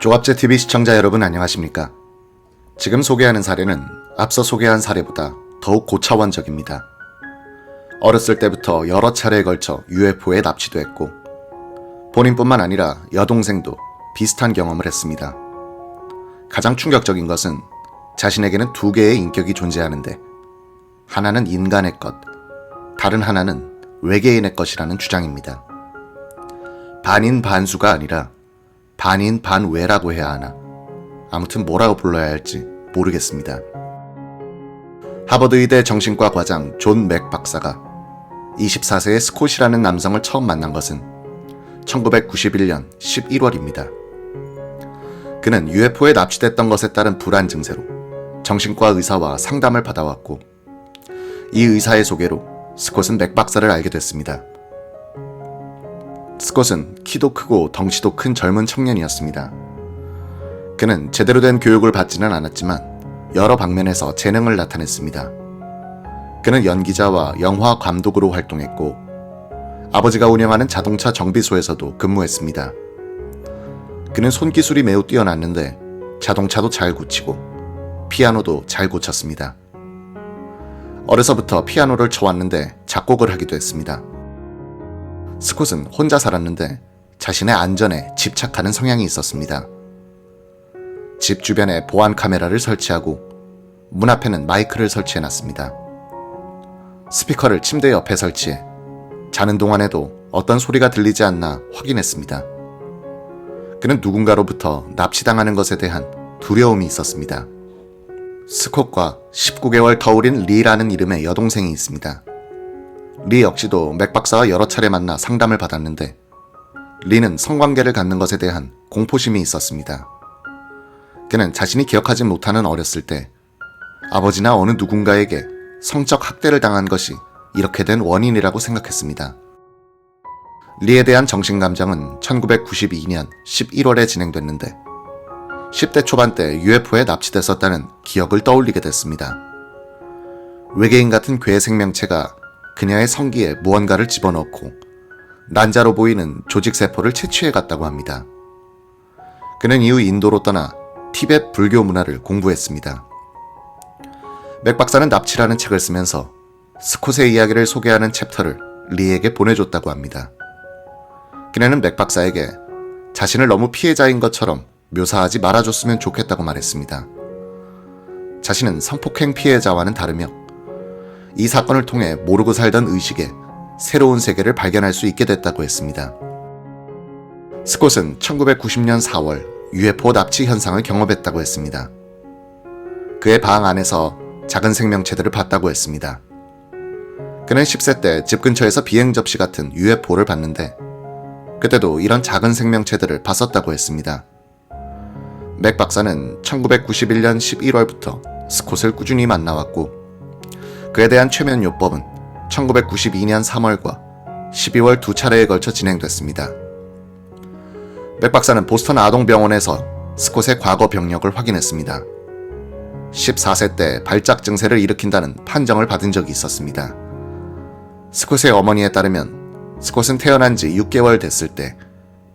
조갑제 TV 시청자 여러분 안녕하십니까? 지금 소개하는 사례는 앞서 소개한 사례보다 더욱 고차원적입니다. 어렸을 때부터 여러 차례에 걸쳐 UFO에 납치도 했고 본인뿐만 아니라 여동생도 비슷한 경험을 했습니다. 가장 충격적인 것은 자신에게는 두 개의 인격이 존재하는데 하나는 인간의 것, 다른 하나는 외계인의 것이라는 주장입니다. 반인 반수가 아니라 반인 반외라고 해야 하나? 아무튼 뭐라고 불러야 할지 모르겠습니다. 하버드 의대 정신과 과장 존 맥 박사가 24세의 스콧이라는 남성을 처음 만난 것은 1991년 11월입니다. 그는 UFO에 납치됐던 것에 따른 불안 증세로 정신과 의사와 상담을 받아왔고 이 의사의 소개로 스콧은 맥 박사를 알게 됐습니다. 스콧은 키도 크고 덩치도 큰 젊은 청년이었습니다. 그는 제대로 된 교육을 받지는 않았지만 여러 방면에서 재능을 나타냈습니다. 그는 연기자와 영화 감독으로 활동했고 아버지가 운영하는 자동차 정비소에서도 근무했습니다. 그는 손기술이 매우 뛰어났는데 자동차도 잘 고치고 피아노도 잘 고쳤습니다. 어려서부터 피아노를 쳐왔는데 작곡을 하기도 했습니다. 스콧은 혼자 살았는데 자신의 안전에 집착하는 성향이 있었습니다. 집 주변에 보안 카메라를 설치하고 문 앞에는 마이크를 설치해놨습니다. 스피커를 침대 옆에 설치해 자는 동안에도 어떤 소리가 들리지 않나 확인했습니다. 그는 누군가로부터 납치당하는 것에 대한 두려움이 있었습니다. 스콧과 19개월 터울인 리라는 이름의 여동생이 있습니다. 리 역시도 맥 박사와 여러 차례 만나 상담을 받았는데 리는 성관계를 갖는 것에 대한 공포심이 있었습니다. 그는 자신이 기억하지 못하는 어렸을 때 아버지나 어느 누군가에게 성적 학대를 당한 것이 이렇게 된 원인이라고 생각했습니다. 리에 대한 정신감정은 1992년 11월에 진행됐는데 10대 초반 때 UFO에 납치됐었다는 기억을 떠올리게 됐습니다. 외계인 같은 괴 생명체가 그녀의 성기에 무언가를 집어넣고 난자로 보이는 조직세포를 채취해 갔다고 합니다. 그는 이후 인도로 떠나 티베트 불교 문화를 공부했습니다. 맥 박사는 납치라는 책을 쓰면서 스콧의 이야기를 소개하는 챕터를 리에게 보내줬다고 합니다. 그녀는 맥 박사에게 자신을 너무 피해자인 것처럼 묘사하지 말아줬으면 좋겠다고 말했습니다. 자신은 성폭행 피해자와는 다르며 이 사건을 통해 모르고 살던 의식에 새로운 세계를 발견할 수 있게 됐다고 했습니다. 스콧은 1990년 4월 UFO 납치 현상을 경험했다고 했습니다. 그의 방 안에서 작은 생명체들을 봤다고 했습니다. 그는 10세 때 집 근처에서 비행 접시 같은 UFO를 봤는데 그때도 이런 작은 생명체들을 봤었다고 했습니다. 맥 박사는 1991년 11월부터 스콧을 꾸준히 만나왔고 그에 대한 최면 요법은 1992년 3월과 12월 두 차례에 걸쳐 진행됐습니다. 맥 박사는 보스턴 아동병원에서 스콧의 과거 병력을 확인했습니다. 14세 때 발작 증세를 일으킨다는 판정을 받은 적이 있었습니다. 스콧의 어머니에 따르면 스콧은 태어난 지 6개월 됐을 때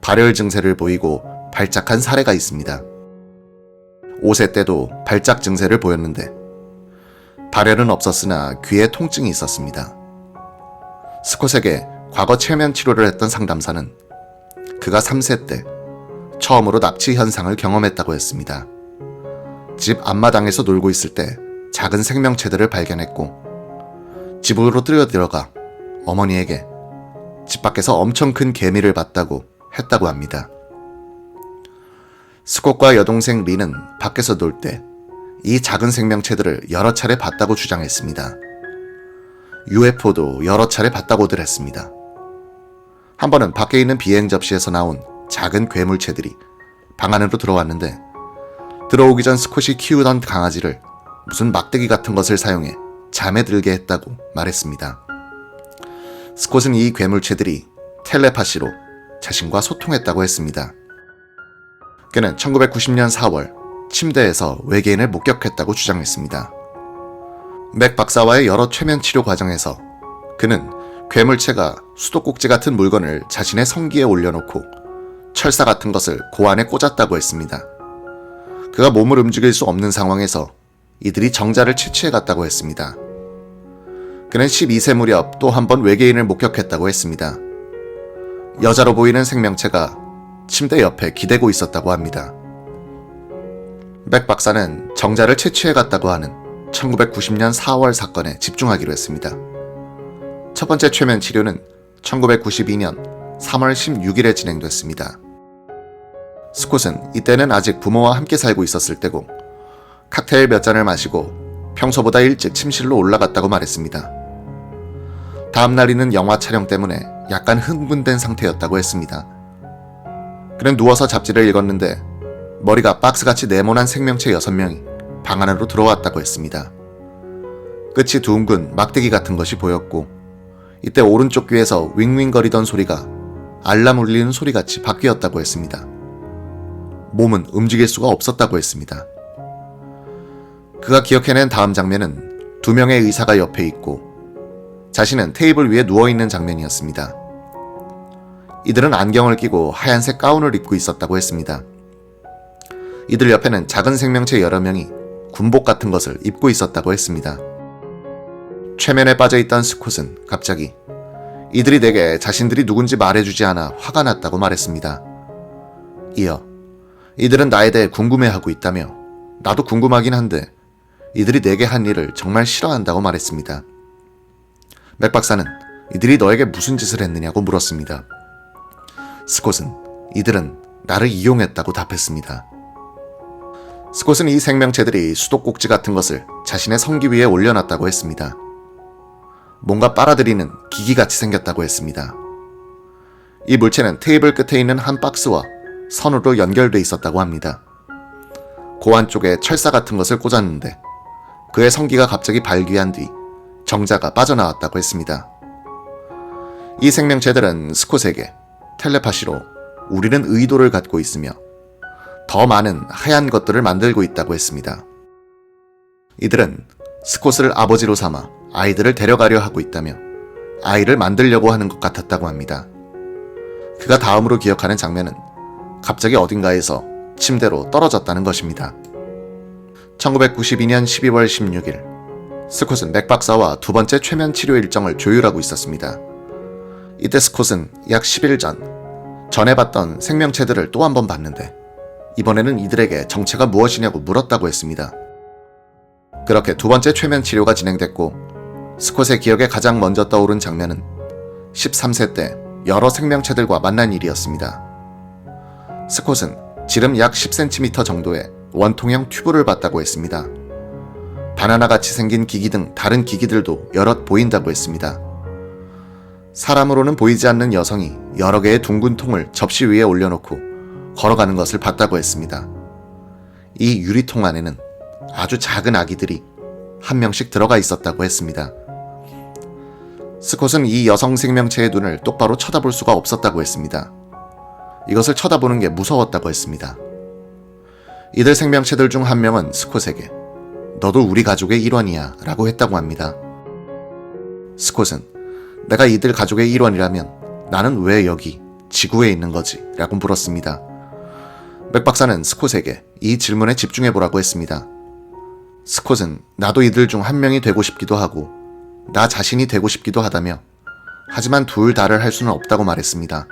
발열 증세를 보이고 발작한 사례가 있습니다. 5세 때도 발작 증세를 보였는데 발열은 없었으나 귀에 통증이 있었습니다. 스콧에게 과거 최면 치료를 했던 상담사는 그가 3세 때 처음으로 납치 현상을 경험했다고 했습니다. 집 앞마당에서 놀고 있을 때 작은 생명체들을 발견했고 집으로 뛰어들어가 어머니에게 집 밖에서 엄청 큰 개미를 봤다고 했다고 합니다. 스콧과 여동생 리는 밖에서 놀 때 이 작은 생명체들을 여러 차례 봤다고 주장했습니다. UFO도 여러 차례 봤다고들 했습니다. 한 번은 밖에 있는 비행 접시에서 나온 작은 괴물체들이 방 안으로 들어왔는데 들어오기 전 스콧이 키우던 강아지를 무슨 막대기 같은 것을 사용해 잠에 들게 했다고 말했습니다. 스콧은 이 괴물체들이 텔레파시로 자신과 소통했다고 했습니다. 그는 1990년 4월 침대에서 외계인을 목격했다고 주장했습니다. 맥 박사와의 여러 최면 치료 과정에서 그는 괴물체가 수도꼭지 같은 물건을 자신의 성기에 올려놓고 철사 같은 것을 고안에 꽂았다고 했습니다. 그가 몸을 움직일 수 없는 상황에서 이들이 정자를 채취해 갔다고 했습니다. 그는 12세 무렵 또 한 번 외계인을 목격했다고 했습니다. 여자로 보이는 생명체가 침대 옆에 기대고 있었다고 합니다. 맥 박사는 정자를 채취해 갔다고 하는 1990년 4월 사건에 집중하기로 했습니다. 첫 번째 최면 치료는 1992년 3월 16일에 진행됐습니다. 스콧은 이때는 아직 부모와 함께 살고 있었을 때고 칵테일 몇 잔을 마시고 평소보다 일찍 침실로 올라갔다고 말했습니다. 다음 날이는 영화 촬영 때문에 약간 흥분된 상태였다고 했습니다. 그는 누워서 잡지를 읽었는데 머리가 박스같이 네모난 생명체 6명이 방 안으로 들어왔다고 했습니다. 끝이 둥근 막대기 같은 것이 보였고 이때 오른쪽 귀에서 윙윙거리던 소리가 알람 울리는 소리같이 바뀌었다고 했습니다. 몸은 움직일 수가 없었다고 했습니다. 그가 기억해낸 다음 장면은 2명의 의사가 옆에 있고 자신은 테이블 위에 누워있는 장면이었습니다. 이들은 안경을 끼고 하얀색 가운을 입고 있었다고 했습니다. 이들 옆에는 작은 생명체 여러 명이 군복 같은 것을 입고 있었다고 했습니다. 최면에 빠져있던 스콧은 갑자기 이들이 내게 자신들이 누군지 말해주지 않아 화가 났다고 말했습니다. 이어 이들은 나에 대해 궁금해하고 있다며 나도 궁금하긴 한데 이들이 내게 한 일을 정말 싫어한다고 말했습니다. 맥 박사는 이들이 너에게 무슨 짓을 했느냐고 물었습니다. 스콧은 이들은 나를 이용했다고 답했습니다. 스콧은 이 생명체들이 수도꼭지 같은 것을 자신의 성기 위에 올려놨다고 했습니다. 뭔가 빨아들이는 기기같이 생겼다고 했습니다. 이 물체는 테이블 끝에 있는 한 박스와 선으로 연결돼 있었다고 합니다. 고안 쪽에 철사 같은 것을 꽂았는데 그의 성기가 갑자기 발귀한 뒤 정자가 빠져나왔다고 했습니다. 이 생명체들은 스콧에게 텔레파시로 우리는 의도를 갖고 있으며 더 많은 하얀 것들을 만들고 있다고 했습니다. 이들은 스콧을 아버지로 삼아 아이들을 데려가려 하고 있다며 아이를 만들려고 하는 것 같았다고 합니다. 그가 다음으로 기억하는 장면은 갑자기 어딘가에서 침대로 떨어졌다는 것입니다. 1992년 12월 16일 스콧은 맥 박사와 두 번째 최면 치료 일정을 조율하고 있었습니다. 이때 스콧은 약 10일 전에 봤던 생명체들을 또 한 번 봤는데 이번에는 이들에게 정체가 무엇이냐고 물었다고 했습니다. 그렇게 두 번째 최면 치료가 진행됐고 스콧의 기억에 가장 먼저 떠오른 장면은 13세 때 여러 생명체들과 만난 일이었습니다. 스콧은 지름 약 10cm 정도의 원통형 튜브를 봤다고 했습니다. 바나나같이 생긴 기기 등 다른 기기들도 여럿 보인다고 했습니다. 사람으로는 보이지 않는 여성이 여러 개의 둥근 통을 접시 위에 올려놓고 걸어가는 것을 봤다고 했습니다. 이 유리통 안에는 아주 작은 아기들이 한 명씩 들어가 있었다고 했습니다. 스콧은 이 여성 생명체의 눈을 똑바로 쳐다볼 수가 없었다고 했습니다. 이것을 쳐다보는 게 무서웠다고 했습니다. 이들 생명체들 중 한 명은 스콧에게 너도 우리 가족의 일원이야 라고 했다고 합니다. 스콧은 내가 이들 가족의 일원이라면 나는 왜 여기 지구에 있는 거지? 라고 물었습니다. 맥 박사는 스콧에게 이 질문에 집중해보라고 했습니다. 스콧은 나도 이들 중 한 명이 되고 싶기도 하고 나 자신이 되고 싶기도 하다며 하지만 둘 다를 할 수는 없다고 말했습니다.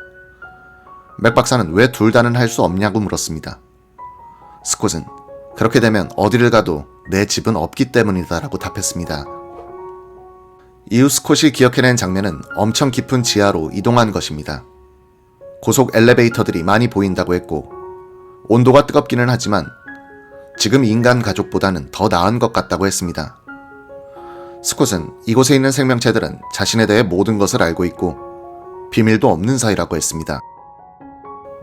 맥 박사는 왜 둘 다는 할 수 없냐고 물었습니다. 스콧은 그렇게 되면 어디를 가도 내 집은 없기 때문이다 라고 답했습니다. 이후 스콧이 기억해낸 장면은 엄청 깊은 지하로 이동한 것입니다. 고속 엘리베이터들이 많이 보인다고 했고 온도가 뜨겁기는 하지만 지금 인간 가족보다는 더 나은 것 같다고 했습니다. 스콧은 이곳에 있는 생명체들은 자신에 대해 모든 것을 알고 있고 비밀도 없는 사이라고 했습니다.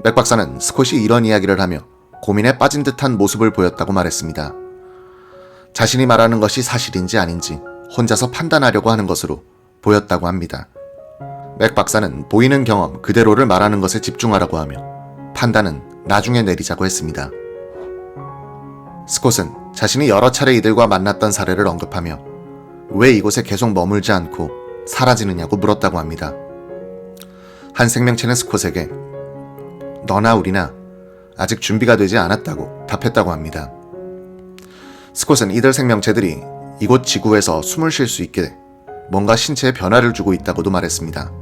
맥 박사는 스콧이 이런 이야기를 하며 고민에 빠진 듯한 모습을 보였다고 말했습니다. 자신이 말하는 것이 사실인지 아닌지 혼자서 판단하려고 하는 것으로 보였다고 합니다. 맥 박사는 보이는 경험 그대로를 말하는 것에 집중하라고 하며 판단은 나중에 내리자고 했습니다. 스콧은 자신이 여러 차례 이들과 만났던 사례를 언급하며 왜 이곳에 계속 머물지 않고 사라지느냐고 물었다고 합니다. 한 생명체는 스콧에게 너나 우리나 아직 준비가 되지 않았다고 답했다고 합니다. 스콧은 이들 생명체들이 이곳 지구에서 숨을 쉴 수 있게 뭔가 신체에 변화를 주고 있다고도 말했습니다.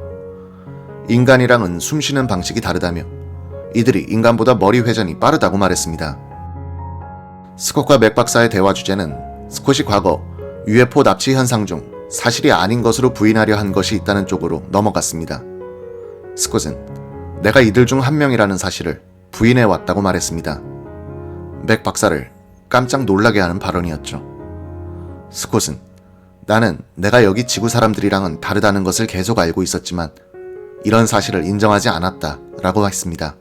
인간이랑은 숨쉬는 방식이 다르다며 이들이 인간보다 머리 회전이 빠르다고 말했습니다. 스콧과 맥 박사의 대화 주제는 스콧이 과거 UFO 납치 현상 중 사실이 아닌 것으로 부인하려 한 것이 있다는 쪽으로 넘어갔습니다. 스콧은 내가 이들 중 한 명이라는 사실을 부인해왔다고 말했습니다. 맥 박사를 깜짝 놀라게 하는 발언이었죠. 스콧은 나는 내가 여기 지구 사람들이랑은 다르다는 것을 계속 알고 있었지만 이런 사실을 인정하지 않았다 라고 했습니다.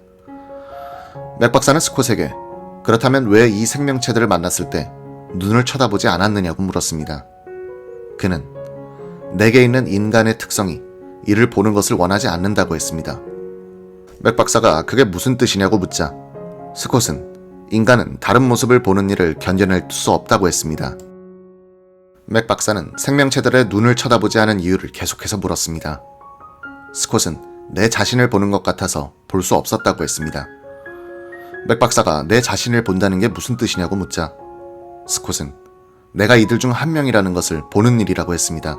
맥 박사는 스콧에게 그렇다면 왜 이 생명체들을 만났을 때 눈을 쳐다보지 않았느냐고 물었습니다. 그는 내게 있는 인간의 특성이 이를 보는 것을 원하지 않는다고 했습니다. 맥 박사가 그게 무슨 뜻이냐고 묻자 스콧은 인간은 다른 모습을 보는 일을 견뎌낼 수 없다고 했습니다. 맥 박사는 생명체들의 눈을 쳐다보지 않은 이유를 계속해서 물었습니다. 스콧은 내 자신을 보는 것 같아서 볼 수 없었다고 했습니다. 맥 박사가 내 자신을 본다는 게 무슨 뜻이냐고 묻자 스콧은 내가 이들 중 한 명이라는 것을 보는 일이라고 했습니다.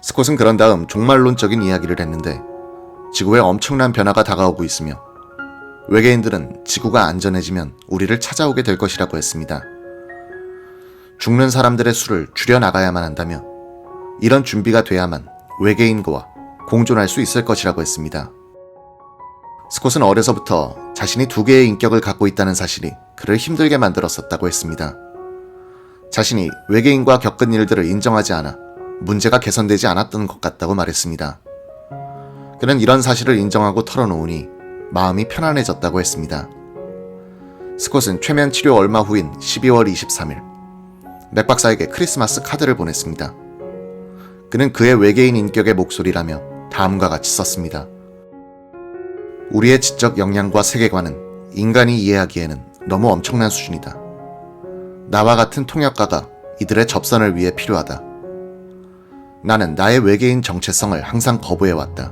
스콧은 그런 다음 종말론적인 이야기를 했는데 지구에 엄청난 변화가 다가오고 있으며 외계인들은 지구가 안전해지면 우리를 찾아오게 될 것이라고 했습니다. 죽는 사람들의 수를 줄여나가야만 한다며 이런 준비가 돼야만 외계인과 공존할 수 있을 것이라고 했습니다. 스콧은 어려서부터 자신이 두 개의 인격을 갖고 있다는 사실이 그를 힘들게 만들었었다고 했습니다. 자신이 외계인과 겪은 일들을 인정하지 않아 문제가 개선되지 않았던 것 같다고 말했습니다. 그는 이런 사실을 인정하고 털어놓으니 마음이 편안해졌다고 했습니다. 스콧은 최면 치료 얼마 후인 12월 23일 맥 박사에게 크리스마스 카드를 보냈습니다. 그는 그의 외계인 인격의 목소리라며 다음과 같이 썼습니다. 우리의 지적 역량과 세계관은 인간이 이해하기에는 너무 엄청난 수준이다. 나와 같은 통역가가 이들의 접선을 위해 필요하다. 나는 나의 외계인 정체성을 항상 거부해왔다.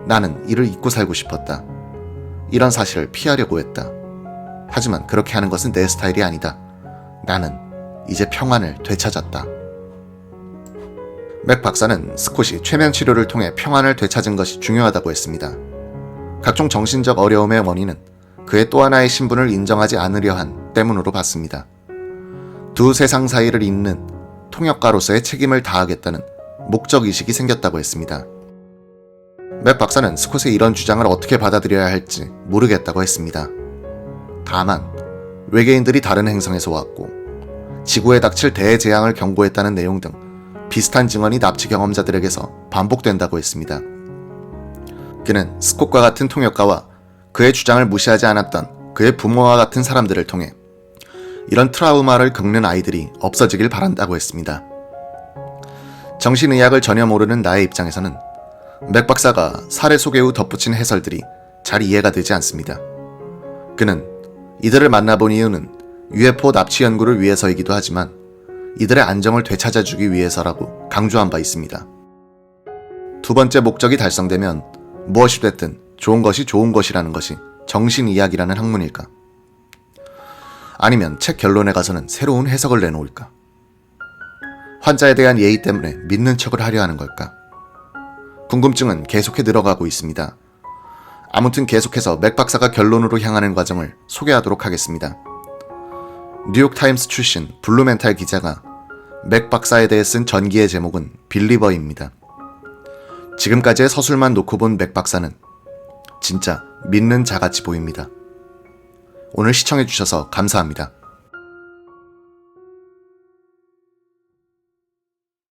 나는 이를 잊고 살고 싶었다. 이런 사실을 피하려고 했다. 하지만 그렇게 하는 것은 내 스타일이 아니다. 나는 이제 평안을 되찾았다. 맥 박사는 스콧이 최면 치료를 통해 평안을 되찾은 것이 중요하다고 했습니다. 각종 정신적 어려움의 원인은 그의 또 하나의 신분을 인정하지 않으려 한 때문으로 봤습니다. 두 세상 사이를 잇는 통역가로서의 책임을 다하겠다는 목적의식이 생겼다고 했습니다. 맥 박사는 스콧의 이런 주장을 어떻게 받아들여야 할지 모르겠다고 했습니다. 다만 외계인들이 다른 행성에서 왔고 지구에 닥칠 대재앙을 경고했다는 내용 등 비슷한 증언이 납치 경험자들에게서 반복된다고 했습니다. 그는 스콧과 같은 통역가와 그의 주장을 무시하지 않았던 그의 부모와 같은 사람들을 통해 이런 트라우마를 겪는 아이들이 없어지길 바란다고 했습니다. 정신의학을 전혀 모르는 나의 입장에서는 맥 박사가 사례 소개 후 덧붙인 해설들이 잘 이해가 되지 않습니다. 그는 이들을 만나본 이유는 UFO 납치 연구를 위해서이기도 하지만 이들의 안정을 되찾아주기 위해서라고 강조한 바 있습니다. 두 번째 목적이 달성되면 무엇이 됐든 좋은 것이 좋은 것이라는 것이 정신의학이라는 학문일까? 아니면 책 결론에 가서는 새로운 해석을 내놓을까? 환자에 대한 예의 때문에 믿는 척을 하려 하는 걸까? 궁금증은 계속해 늘어가고 있습니다. 아무튼 계속해서 맥 박사가 결론으로 향하는 과정을 소개하도록 하겠습니다. 뉴욕타임스 출신 블루멘탈 기자가 맥 박사에 대해 쓴 전기의 제목은 빌리버입니다. 지금까지의 서술만 놓고 본 맥 박사는 진짜 믿는 자같이 보입니다. 오늘 시청해주셔서 감사합니다.